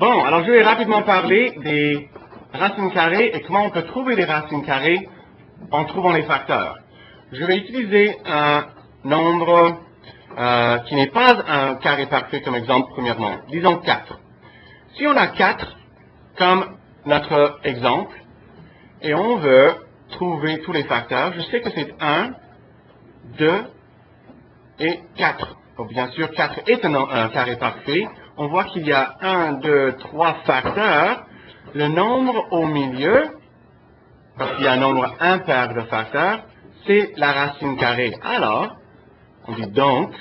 Bon, alors je vais rapidement parler des racines carrées et comment on peut trouver les racines carrées en trouvant les facteurs. Je vais utiliser un nombre qui n'est pas un carré parfait comme exemple premièrement. Disons 4. Si on a 4 comme notre exemple et on veut trouver tous les facteurs, je sais que c'est 1, 2 et 4. Donc, bien sûr, 4 est un carré parfait. On voit qu'il y a 1, 2, 3 facteurs. Le nombre au milieu, parce qu'il y a un nombre impair de facteurs, c'est la racine carrée. Alors, on dit donc,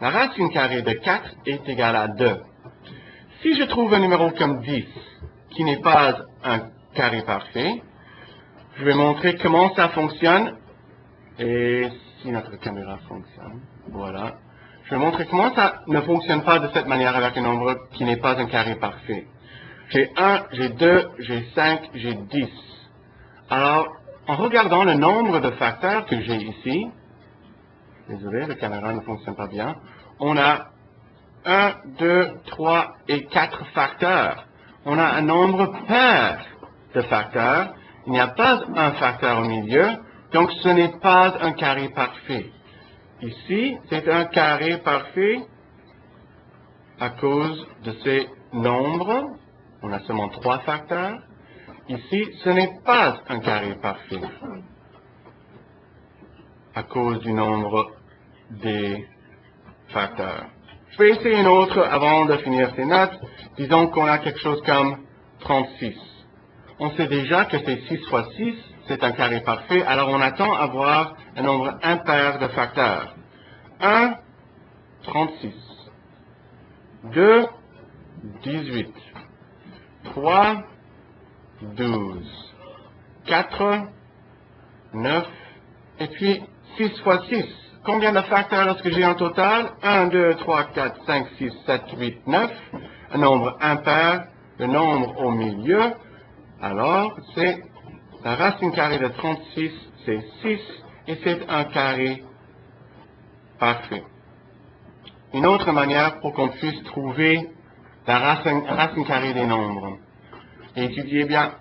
la racine carrée de 4 est égale à 2. Si je trouve un numéro comme 10, qui n'est pas un carré parfait, je vais montrer comment ça fonctionne. Et si notre caméra fonctionne, voilà. Je vais montrer comment ça ne fonctionne pas de cette manière avec un nombre qui n'est pas un carré parfait. J'ai 1, j'ai 2, j'ai 5, j'ai 10. Alors, en regardant le nombre de facteurs que j'ai ici, désolé, la caméra ne fonctionne pas bien, on a 1, 2, 3 et 4 facteurs. On a un nombre pair de facteurs. Il n'y a pas un facteur au milieu, donc ce n'est pas un carré parfait. Ici, c'est un carré parfait à cause de ces nombres. On a seulement 3 facteurs. Ici, ce n'est pas un carré parfait à cause du nombre des facteurs. Je vais essayer une autre avant de finir ces notes. Disons qu'on a quelque chose comme 36. On sait déjà que c'est 6 fois 6, c'est un carré parfait, alors on attend à avoir un nombre impair de facteurs. 1, 36. 2, 18. 3, 12. 4, 9. Et puis 6 fois 6. Combien de facteurs est-ce que j'ai en total? 1, 2, 3, 4, 5, 6, 7, 8, 9. Un nombre impair, le nombre au milieu. Alors, c'est la racine carrée de 36, c'est 6, et c'est un carré parfait. Une autre manière pour qu'on puisse trouver la racine carrée des nombres. Et étudiez bien